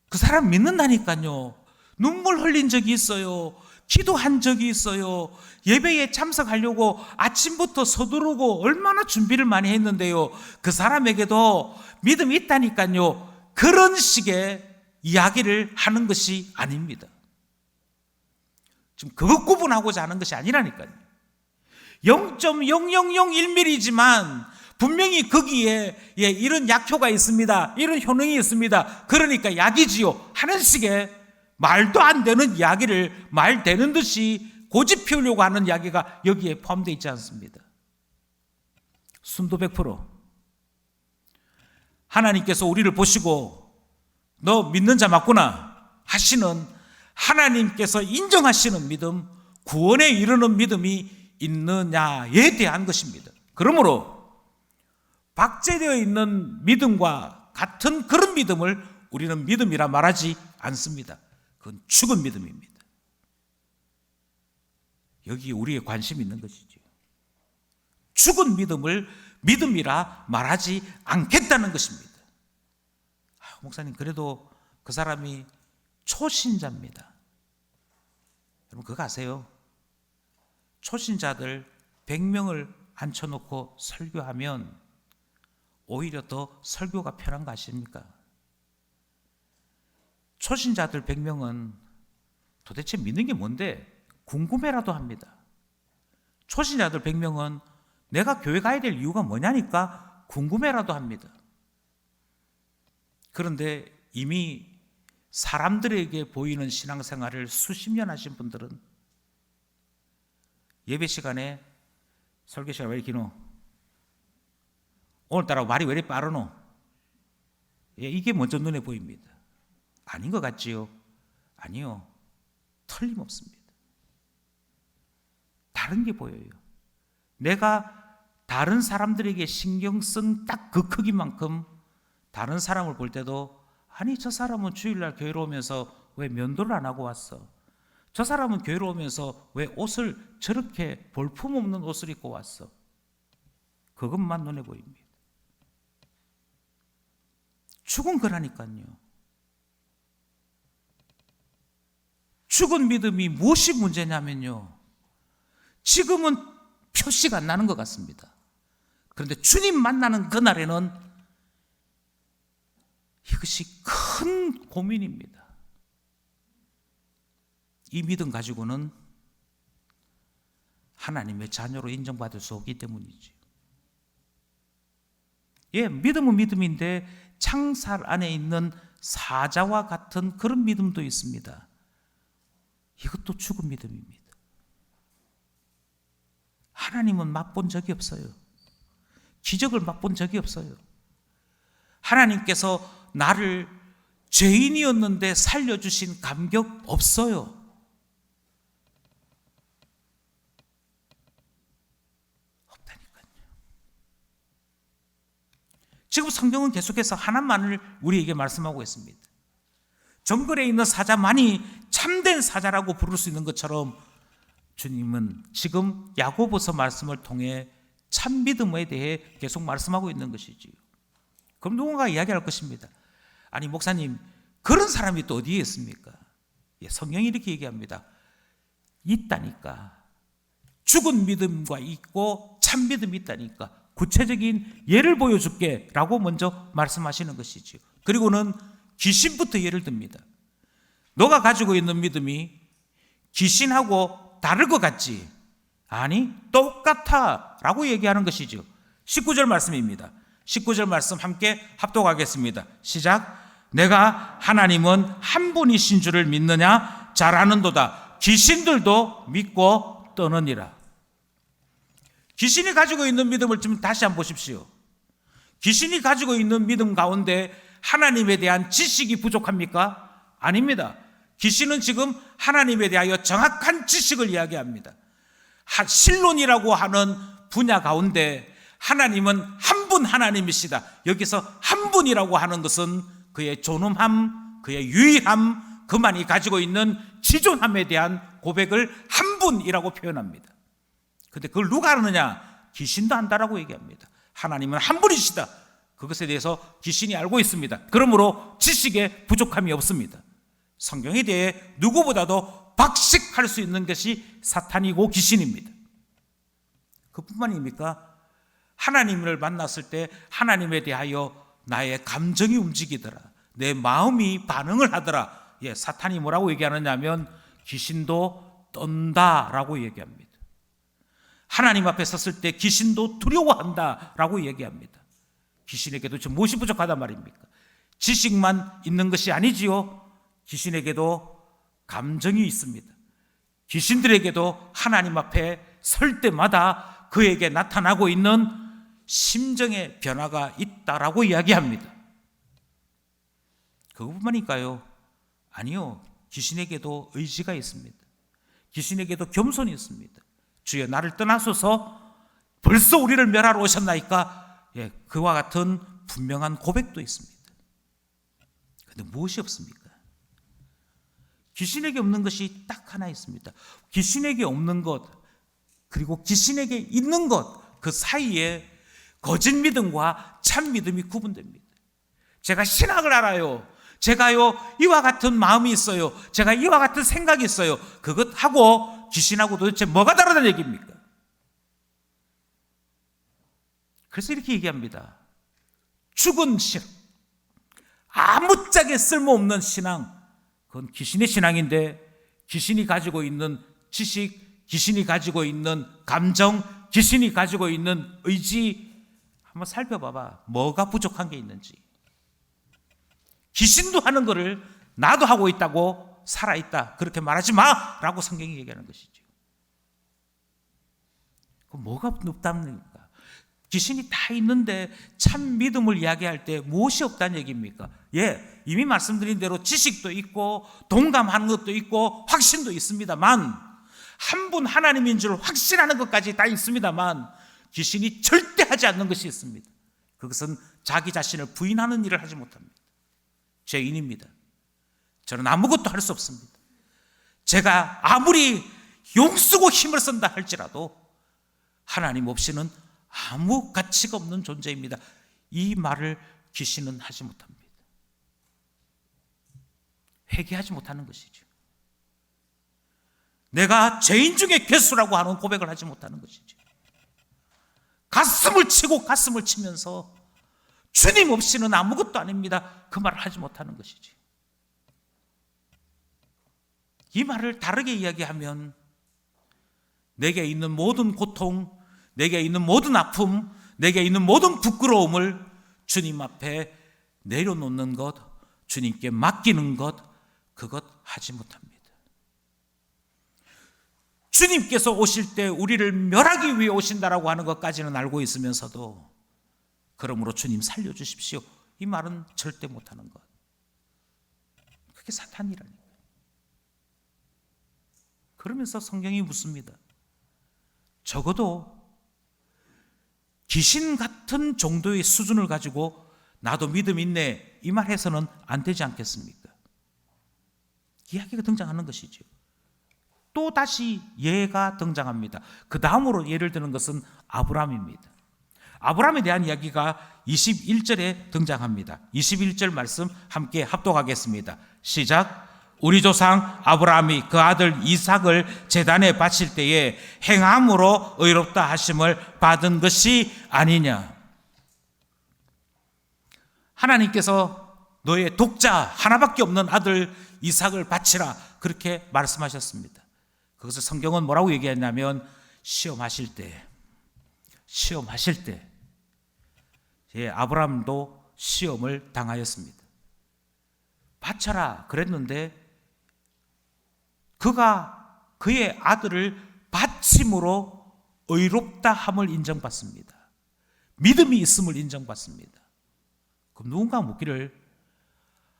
그 사람 믿는다니까요. 눈물 흘린 적이 있어요. 기도한 적이 있어요. 예배에 참석하려고 아침부터 서두르고 얼마나 준비를 많이 했는데요. 그 사람에게도 믿음이 있다니까요. 그런 식의 이야기를 하는 것이 아닙니다. 지금 그것 구분하고자 하는 것이 아니라니까요. 0.0001mm지만 분명히 거기에 이런 약효가 있습니다. 이런 효능이 있습니다. 그러니까 약이지요. 하는 식의 말도 안 되는 이야기를 말 되는 듯이 고집 피우려고 하는 이야기가 여기에 포함되어 있지 않습니다. 순도 100%. 하나님께서 우리를 보시고 너 믿는 자 맞구나 하시는, 하나님께서 인정하시는 믿음, 구원에 이르는 믿음이 있느냐에 대한 것입니다. 그러므로 박제되어 있는 믿음과 같은 그런 믿음을 우리는 믿음이라 말하지 않습니다. 그건 죽은 믿음입니다. 여기에 우리의 관심이 있는 것이죠. 죽은 믿음을 믿음이라 말하지 않겠다는 것입니다. 목사님, 그래도 그 사람이 초신자입니다. 여러분 그거 아세요? 초신자들 100명을 앉혀놓고 설교하면 오히려 더 설교가 편한 거 아십니까? 초신자들 100명은 도대체 믿는 게 뭔데 궁금해라도 합니다. 초신자들 100명은 내가 교회 가야 될 이유가 뭐냐니까 궁금해라도 합니다. 그런데 이미 사람들에게 보이는 신앙생활을 수십 년 하신 분들은 예배 시간에 설교 시간 왜 이렇게 기노? 오늘따라 말이 왜 이렇게 빠르노? 이게 먼저 눈에 보입니다. 아닌 것 같지요? 아니요. 틀림없습니다. 다른 게 보여요. 내가 다른 사람들에게 신경 쓴 딱 그 크기만큼 다른 사람을 볼 때도, 아니 저 사람은 주일날 교회로 오면서 왜 면도를 안 하고 왔어? 저 사람은 교회로 오면서 왜 옷을 저렇게 볼품없는 옷을 입고 왔어? 그것만 눈에 보입니다. 죽은 거라니까요. 죽은 믿음이 무엇이 문제냐면요, 지금은 표시가 안 나는 것 같습니다. 그런데 주님 만나는 그날에는 이것이 큰 고민입니다. 이 믿음 가지고는 하나님의 자녀로 인정받을 수 없기 때문이지. 믿음은 믿음인데 창살 안에 있는 사자와 같은 그런 믿음도 있습니다. 이것도 죽은 믿음입니다. 하나님은 맛본 적이 없어요. 기적을 맛본 적이 없어요. 하나님께서 나를 죄인이었는데 살려주신 감격 없어요. 없다니까요. 지금 성경은 계속해서 하나만을 우리에게 말씀하고 있습니다. 정글에 있는 사자만이 참된 사자라고 부를 수 있는 것처럼 주님은 지금 야고보서 말씀을 통해 참 믿음에 대해 계속 말씀하고 있는 것이지요. 그럼 누군가 이야기할 것입니다. 아니 목사님, 그런 사람이 또 어디에 있습니까? 성경이 이렇게 얘기합니다. 있다니까. 죽은 믿음과 있고 참 믿음이 있다니까. 구체적인 예를 보여줄게 라고 먼저 말씀하시는 것이지요. 그리고는 귀신부터 예를 듭니다. 너가 가지고 있는 믿음이 귀신하고 다를 것 같지? 아니, 똑같아 라고 얘기하는 것이죠. 19절 말씀입니다. 19절 말씀 함께 합독하겠습니다. 시작. 내가 하나님은 한 분이신 줄을 믿느냐? 잘 아는도다. 귀신들도 믿고 떠느니라. 귀신이 가지고 있는 믿음을 좀 다시 한번 보십시오. 귀신이 가지고 있는 믿음 가운데 하나님에 대한 지식이 부족합니까? 아닙니다. 귀신은 지금 하나님에 대하여 정확한 지식을 이야기합니다. 신론이라고 하는 분야 가운데 하나님은 한 분 하나님이시다. 여기서 한 분이라고 하는 것은 그의 존엄함, 그의 유일함, 그만이 가지고 있는 지존함에 대한 고백을 한 분이라고 표현합니다. 그런데 그걸 누가 아느냐? 귀신도 안다라고 얘기합니다. 하나님은 한 분이시다. 그것에 대해서 귀신이 알고 있습니다. 그러므로 지식에 부족함이 없습니다. 성경에 대해 누구보다도 박식할 수 있는 것이 사탄이고 귀신입니다. 그뿐만입니까? 하나님을 만났을 때 하나님에 대하여 나의 감정이 움직이더라. 내 마음이 반응을 하더라. 사탄이 뭐라고 얘기하느냐면 귀신도 떤다라고 얘기합니다. 하나님 앞에 섰을 때 귀신도 두려워한다라고 얘기합니다. 귀신에게도 지금 무엇이 부족하단 말입니까? 지식만 있는 것이 아니지요. 귀신에게도 감정이 있습니다. 귀신들에게도 하나님 앞에 설 때마다 그에게 나타나고 있는 심정의 변화가 있다라고 이야기합니다. 그것뿐만일까요? 아니요. 귀신에게도 의지가 있습니다. 귀신에게도 겸손이 있습니다. 주여 나를 떠나소서 벌써 우리를 멸하러 오셨나이까? 예, 그와 같은 분명한 고백도 있습니다. 그런데 무엇이 없습니까? 귀신에게 없는 것이 딱 하나 있습니다. 귀신에게 없는 것 그리고 귀신에게 있는 것 그 사이에 거짓 믿음과 참 믿음이 구분됩니다. 제가 신학을 알아요. 제가요 이와 같은 마음이 있어요. 제가 이와 같은 생각이 있어요. 그것하고 귀신하고 도대체 뭐가 다르다는 얘기입니까? 그래서 이렇게 얘기합니다. 죽은 신앙, 아무짝에 쓸모없는 신앙, 그건 귀신의 신앙인데 귀신이 가지고 있는 지식, 귀신이 가지고 있는 감정, 귀신이 가지고 있는 의지 한번 살펴봐봐. 뭐가 부족한 게 있는지. 귀신도 하는 거를 나도 하고 있다고 살아있다 그렇게 말하지 마라고 성경이 얘기하는 것이죠. 그럼 뭐가 없답니까? 귀신이 다 있는데 참 믿음을 이야기할 때 무엇이 없다는 얘기입니까? 예, 이미 말씀드린 대로 지식도 있고 동감하는 것도 있고 확신도 있습니다만 한 분 하나님인 줄 확신하는 것까지 다 있습니다만 귀신이 절대 하지 않는 것이 있습니다. 그것은 자기 자신을 부인하는 일을 하지 못합니다. 죄인입니다. 저는 아무것도 할 수 없습니다. 제가 아무리 용쓰고 힘을 쓴다 할지라도 하나님 없이는 아무 가치가 없는 존재입니다. 이 말을 귀신은 하지 못합니다. 회개하지 못하는 것이죠. 내가 죄인 중에 괴수라고 하는 고백을 하지 못하는 것이죠. 가슴을 치고 가슴을 치면서 주님 없이는 아무것도 아닙니다. 그 말을 하지 못하는 것이죠. 이 말을 다르게 이야기하면 내게 있는 모든 고통, 내게 있는 모든 아픔, 내게 있는 모든 부끄러움을 주님 앞에 내려놓는 것, 주님께 맡기는 것, 그것 하지 못합니다. 주님께서 오실 때 우리를 멸하기 위해 오신다라고 하는 것까지는 알고 있으면서도 그러므로 주님 살려주십시오. 이 말은 절대 못하는 것. 그게 사탄이라니까. 그러면서 성경이 묻습니다. 적어도 귀신 같은 정도의 수준을 가지고 나도 믿음 있네 이 말 해서는 안 되지 않겠습니까? 이야기가 등장하는 것이죠. 또 다시 예가 등장합니다. 그 다음으로 예를 드는 것은 아브라함입니다. 아브라함에 대한 이야기가 21절에 등장합니다. 21절 말씀 함께 합독하겠습니다. 시작. 우리 조상 아브라함이 그 아들 이삭을 제단에 바칠 때에 행함으로 의롭다 하심을 받은 것이 아니냐. 하나님께서 너의 독자 하나밖에 없는 아들 이삭을 바치라 그렇게 말씀하셨습니다. 그것을 성경은 뭐라고 얘기했냐면 시험하실 때 아브라함도 시험을 당하였습니다. 바쳐라 그랬는데 그가 그의 아들을 바침으로 의롭다 함을 인정받습니다. 믿음이 있음을 인정받습니다. 그럼 누군가 묻기를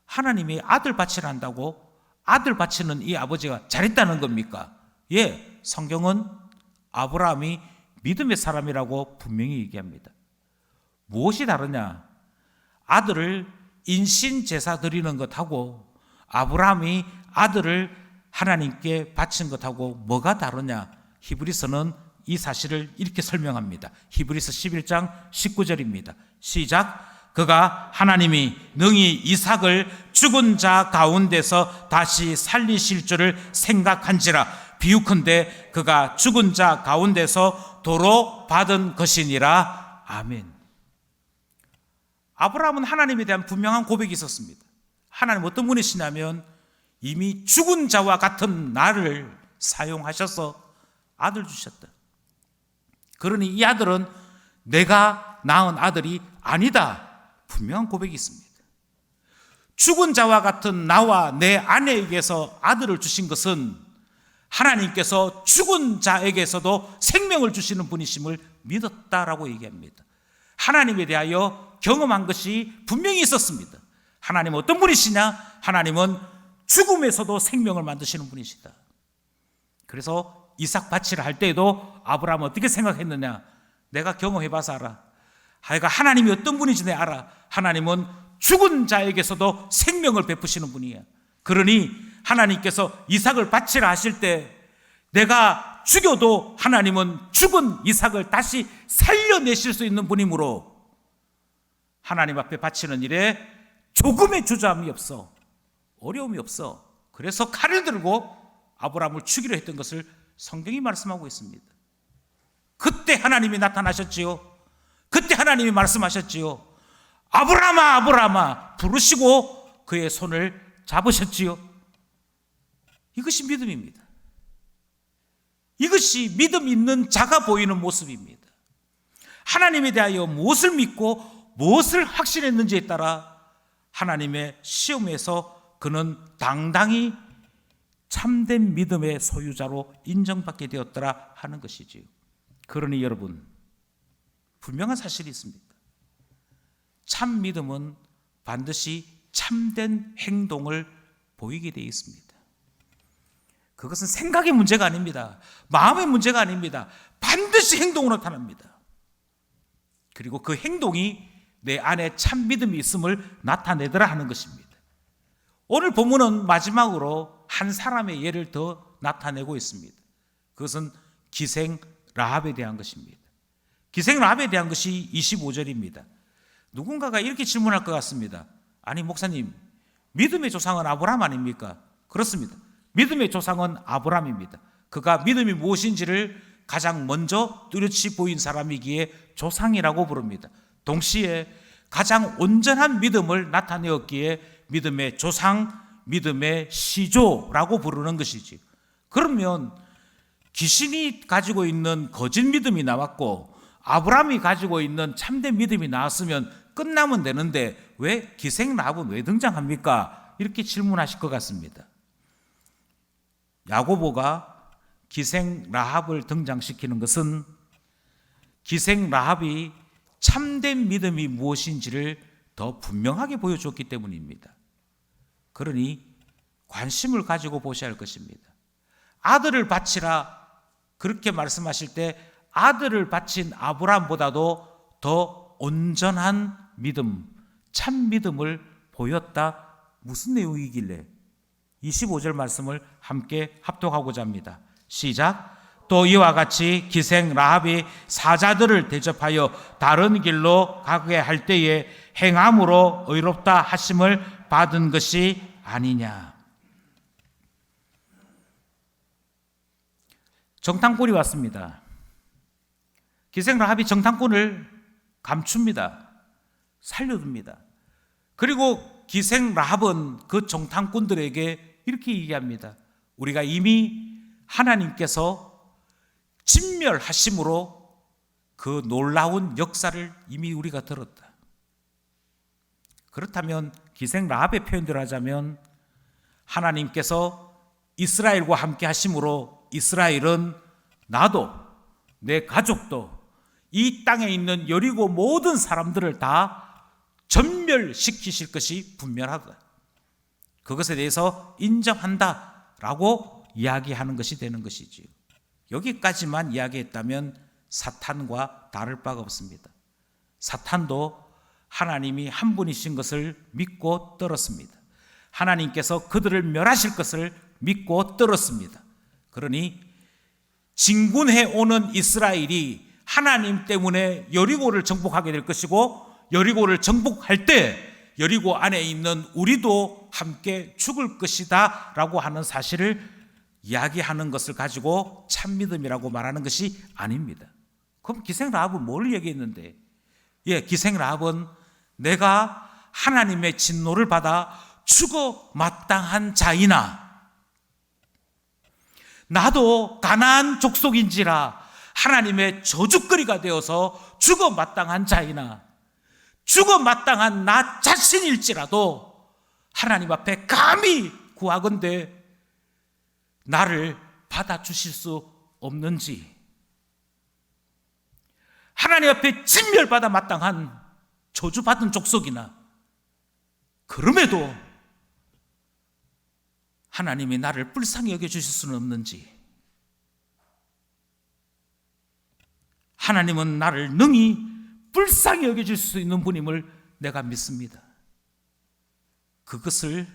하나님이 아들 바치라 한다고 아들 바치는 이 아버지가 잘했다는 겁니까? 예, 성경은 아브라함이 믿음의 사람이라고 분명히 얘기합니다. 무엇이 다르냐? 아들을 인신 제사 드리는 것하고 아브라함이 아들을 하나님께 바친 것하고 뭐가 다르냐? 히브리서는 이 사실을 이렇게 설명합니다. 히브리서 11장 19절입니다. 시작. 그가 하나님이 능히 이삭을 죽은 자 가운데서 다시 살리실 줄을 생각한지라. 비유컨대 그가 죽은 자 가운데서 도로 받은 것이니라. 아멘. 아브라함은 하나님에 대한 분명한 고백이 있었습니다. 하나님 어떤 분이시냐면 이미 죽은 자와 같은 나를 사용하셔서 아들 주셨다. 그러니 이 아들은 내가 낳은 아들이 아니다. 분명한 고백이 있습니다. 죽은 자와 같은 나와 내 아내에게서 아들을 주신 것은 하나님께서 죽은 자에게서도 생명을 주시는 분이심을 믿었다라고 얘기합니다. 하나님에 대하여 경험한 것이 분명히 있었습니다. 하나님은 어떤 분이시냐? 하나님은 죽음에서도 생명을 만드시는 분이시다. 그래서 이삭 바치를 할 때에도 아브라함은 어떻게 생각했느냐? 내가 경험해봐서 알아. 내가 하나님이 어떤 분인지 내가 알아. 하나님은 죽은 자에게서도 생명을 베푸시는 분이야. 그러니 하나님께서 이삭을 바치라 하실 때 내가 죽여도 하나님은 죽은 이삭을 다시 살려내실 수 있는 분이므로 하나님 앞에 바치는 일에 조금의 주저함이 없어. 어려움이 없어. 그래서 칼을 들고 아브라함을 죽이려 했던 것을 성경이 말씀하고 있습니다. 그때 하나님이 나타나셨지요. 그때 하나님이 말씀하셨지요. 아브라함아 아브라함아 부르시고 그의 손을 잡으셨지요. 이것이 믿음입니다. 이것이 믿음 있는 자가 보이는 모습입니다. 하나님에 대하여 무엇을 믿고 무엇을 확신했는지에 따라 하나님의 시험에서 그는 당당히 참된 믿음의 소유자로 인정받게 되었더라 하는 것이지요. 그러니 여러분, 분명한 사실이 있습니다. 참 믿음은 반드시 참된 행동을 보이게 되어 있습니다. 그것은 생각의 문제가 아닙니다. 마음의 문제가 아닙니다. 반드시 행동으로 나타납니다. 그리고 그 행동이 내 안에 참 믿음이 있음을 나타내더라 하는 것입니다. 오늘 본문은 마지막으로 한 사람의 예를 더 나타내고 있습니다. 그것은 기생 라합에 대한 것입니다. 기생 라합에 대한 것이 25절입니다. 누군가가 이렇게 질문할 것 같습니다. 아니 목사님, 믿음의 조상은 아브라함 아닙니까? 그렇습니다. 믿음의 조상은 아브라함입니다. 그가 믿음이 무엇인지를 가장 먼저 뚜렷이 보인 사람이기에 조상이라고 부릅니다. 동시에 가장 온전한 믿음을 나타내었기에 믿음의 조상, 믿음의 시조라고 부르는 것이지. 그러면 귀신이 가지고 있는 거짓 믿음이 나왔고 아브라함이 가지고 있는 참된 믿음이 나왔으면 끝나면 되는데 왜 기생 라합은 왜 등장합니까? 이렇게 질문하실 것 같습니다. 야고보가 기생 라합을 등장시키는 것은 기생 라합이 참된 믿음이 무엇인지를 더 분명하게 보여줬기 때문입니다. 그러니 관심을 가지고 보셔야 할 것입니다. 아들을 바치라 그렇게 말씀하실 때 아들을 바친 아브라함보다도 더 온전한 믿음, 참 믿음을 보였다. 무슨 내용이길래? 25절 말씀을 함께 합독하고자 합니다. 시작. 또 이와 같이 기생 라합이 사자들을 대접하여 다른 길로 가게 할 때에 행함으로 의롭다 하심을 받은 것이 아니냐. 정탐꾼이 왔습니다. 기생 라합이 정탐꾼을 감춥니다. 살려둡니다. 그리고 기생 라합은 그 정탐꾼들에게 이렇게 얘기합니다. 우리가 이미 하나님께서 진멸하심으로 그 놀라운 역사를 이미 우리가 들었다. 그렇다면 기생 라합의 표현대로 하자면 하나님께서 이스라엘과 함께 하심으로 이스라엘은 나도 내 가족도 이 땅에 있는 여리고 모든 사람들을 다 전멸시키실 것이 분명하다. 그것에 대해서 인정한다라고 이야기하는 것이 되는 것이지요. 여기까지만 이야기했다면 사탄과 다를 바가 없습니다. 사탄도 하나님이 한 분이신 것을 믿고 떨었습니다. 하나님께서 그들을 멸하실 것을 믿고 떨었습니다. 그러니 진군해 오는 이스라엘이 하나님 때문에 여리고를 정복하게 될 것이고 여리고를 정복할 때 여리고 안에 있는 우리도 함께 죽을 것이다 라고 하는 사실을 이야기하는 것을 가지고 참믿음이라고 말하는 것이 아닙니다. 그럼 기생 라합은 뭘 얘기했는데? 기생 라합은 내가 하나님의 진노를 받아 죽어 마땅한 자이나 나도 가나안 족속인지라 하나님의 저주거리가 되어서 죽어 마땅한 자이나 죽어 마땅한 나 자신일지라도 하나님 앞에 감히 구하건대 나를 받아주실 수 없는지, 하나님 앞에 진멸받아 마땅한 저주받은 족속이나 그럼에도 하나님이 나를 불쌍히 여겨주실 수는 없는지, 하나님은 나를 능히 불쌍히 여겨줄 수 있는 분임을 내가 믿습니다. 그것을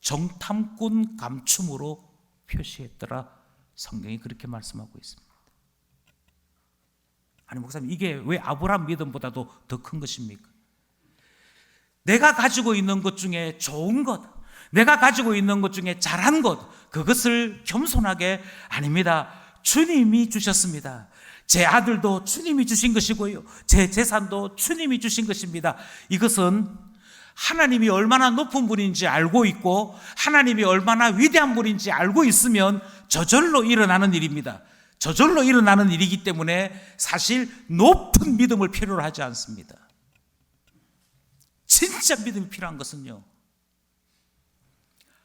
정탐꾼 감춤으로 표시했더라. 성경이 그렇게 말씀하고 있습니다. 아니 목사님, 이게 왜 아브라함 믿음보다도 더 큰 것입니까? 내가 가지고 있는 것 중에 좋은 것, 내가 가지고 있는 것 중에 잘한 것, 그것을 겸손하게, 아닙니다, 주님이 주셨습니다. 제 아들도 주님이 주신 것이고요, 제 재산도 주님이 주신 것입니다. 이것은 하나님이 얼마나 높은 분인지 알고 있고 하나님이 얼마나 위대한 분인지 알고 있으면 저절로 일어나는 일입니다. 저절로 일어나는 일이기 때문에 사실 높은 믿음을 필요로 하지 않습니다. 진짜 믿음이 필요한 것은요,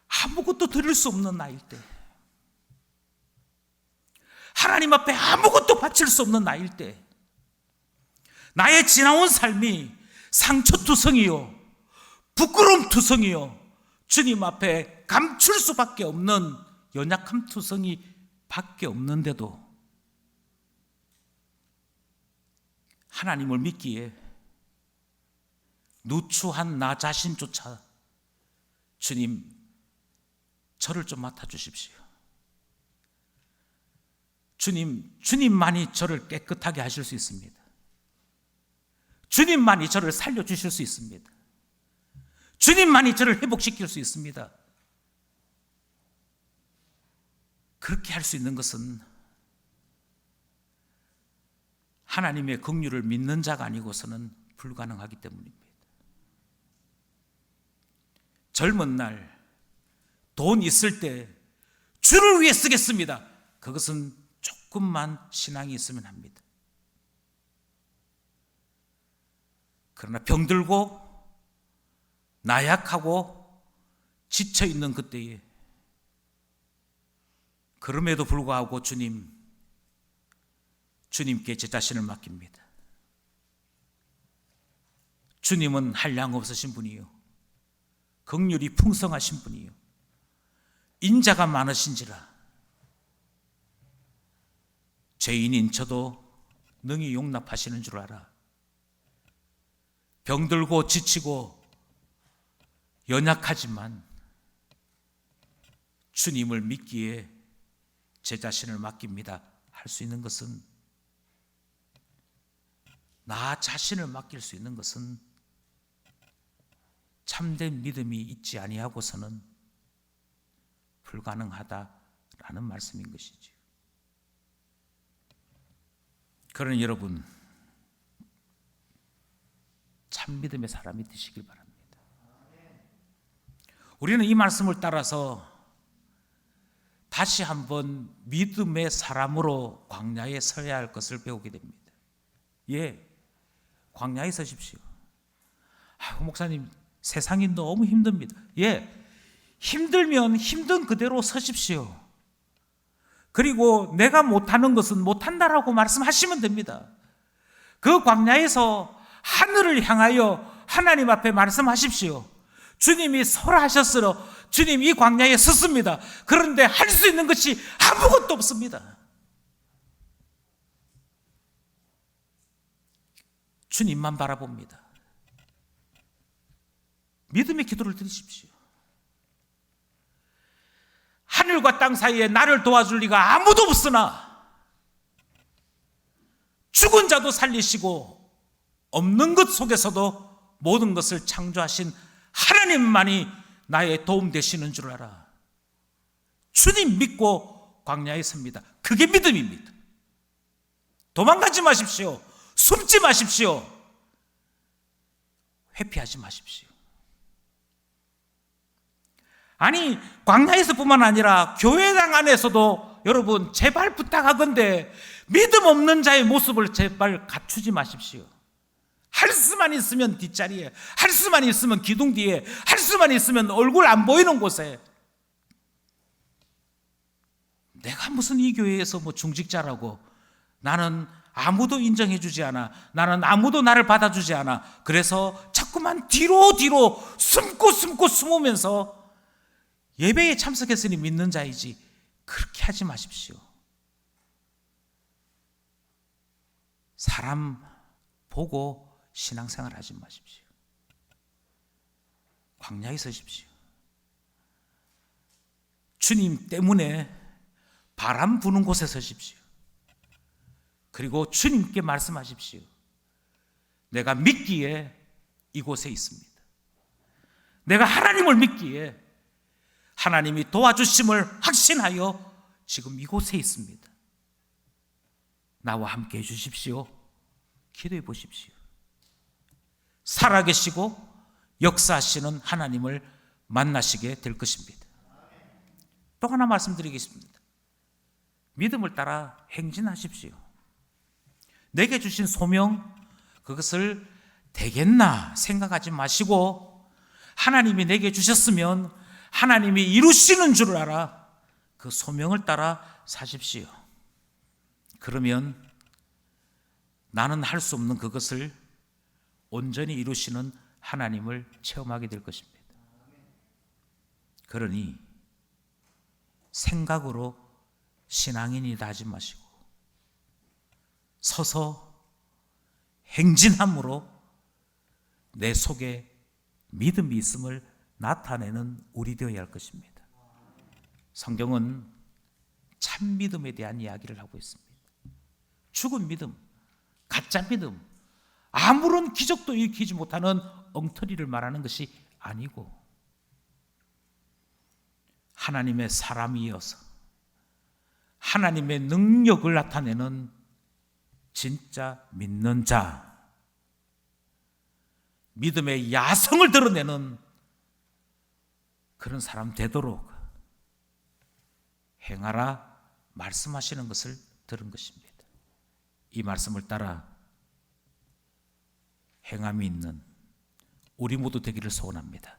아무것도 드릴 수 없는 나일 때, 하나님 앞에 아무것도 바칠 수 없는 나일 때, 나의 지나온 삶이 상처투성이요, 부끄러움투성이요, 주님 앞에 감출 수밖에 없는 연약함투성이 밖에 없는데도 하나님을 믿기에 누추한 나 자신조차 주님, 저를 좀 맡아주십시오. 주님만이 저를 깨끗하게 하실 수 있습니다. 주님만이 저를 살려주실 수 있습니다. 주님만이 저를 회복시킬 수 있습니다. 그렇게 할 수 있는 것은 하나님의 긍휼을 믿는 자가 아니고서는 불가능하기 때문입니다. 젊은 날 돈 있을 때 주를 위해 쓰겠습니다. 그것은 조금만 신앙이 있으면 합니다. 그러나 병들고 나약하고 지쳐있는 그때에, 그럼에도 불구하고 주님께 제 자신을 맡깁니다. 주님은 한량 없으신 분이요, 긍휼이 풍성하신 분이요, 인자가 많으신지라 죄인인 저도 능히 용납하시는 줄 알아. 병들고 지치고 연약하지만 주님을 믿기에 제 자신을 맡깁니다. 할 수 있는 것은, 나 자신을 맡길 수 있는 것은 참된 믿음이 있지 아니하고서는 불가능하다라는 말씀인 것이죠. 그러니 여러분, 참 믿음의 사람이 되시길 바랍니다. 우리는 이 말씀을 따라서 다시 한번 믿음의 사람으로 광야에 서야 할 것을 배우게 됩니다. 예, 광야에 서십시오. 목사님, 세상이 너무 힘듭니다. 예, 힘들면 힘든 그대로 서십시오. 그리고 내가 못하는 것은 못한다라고 말씀하시면 됩니다. 그 광야에서 하늘을 향하여 하나님 앞에 말씀하십시오. 주님이 서라 하셨으러 주님 이 광야에 섰습니다. 그런데 할 수 있는 것이 아무것도 없습니다. 주님만 바라봅니다. 믿음의 기도를 드리십시오. 하늘과 땅 사이에 나를 도와줄 리가 아무도 없으나 죽은 자도 살리시고 없는 것 속에서도 모든 것을 창조하신 하나님만이 나의 도움 되시는 줄 알아. 주님 믿고 광야에 섭니다. 그게 믿음입니다. 도망가지 마십시오. 숨지 마십시오. 회피하지 마십시오. 아니, 광야에서뿐만 아니라 교회당 안에서도 여러분 제발 부탁하건대 믿음 없는 자의 모습을 제발 갖추지 마십시오. 할 수만 있으면 뒷자리에, 할 수만 있으면 기둥 뒤에, 할 수만 있으면 얼굴 안 보이는 곳에 내가 무슨 이 교회에서 뭐 중직자라고, 나는 아무도 인정해주지 않아, 나는 아무도 나를 받아주지 않아, 그래서 자꾸만 뒤로 숨고 숨으면서 예배에 참석했으니 믿는 자이지, 그렇게 하지 마십시오. 사람 보고 신앙생활 하지 마십시오. 광야에 서십시오. 주님 때문에 바람 부는 곳에 서십시오. 그리고 주님께 말씀하십시오. 내가 믿기에 이곳에 있습니다. 내가 하나님을 믿기에 하나님이 도와주심을 확신하여 지금 이곳에 있습니다. 나와 함께 해주십시오. 기도해 보십시오. 살아계시고 역사하시는 하나님을 만나시게 될 것입니다. 또 하나 말씀드리겠습니다. 믿음을 따라 행진하십시오. 내게 주신 소명, 그것을 되겠나 생각하지 마시고, 하나님이 내게 주셨으면 하나님이 이루시는 줄 알아 그 소명을 따라 사십시오. 그러면 나는 할 수 없는 그것을 온전히 이루시는 하나님을 체험하게 될 것입니다. 그러니 생각으로 신앙인이다 하지 마시고 서서 행진함으로 내 속에 믿음이 있음을 나타내는 우리 되어야 할 것입니다. 성경은 참 믿음에 대한 이야기를 하고 있습니다. 죽은 믿음, 가짜 믿음, 아무런 기적도 일으키지 못하는 엉터리를 말하는 것이 아니고, 하나님의 사람이어서 하나님의 능력을 나타내는 진짜 믿는 자, 믿음의 야성을 드러내는 그런 사람 되도록 행하라 말씀하시는 것을 들은 것입니다. 이 말씀을 따라 행함이 있는 우리 모두 되기를 소원합니다.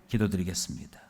기도드리겠습니다.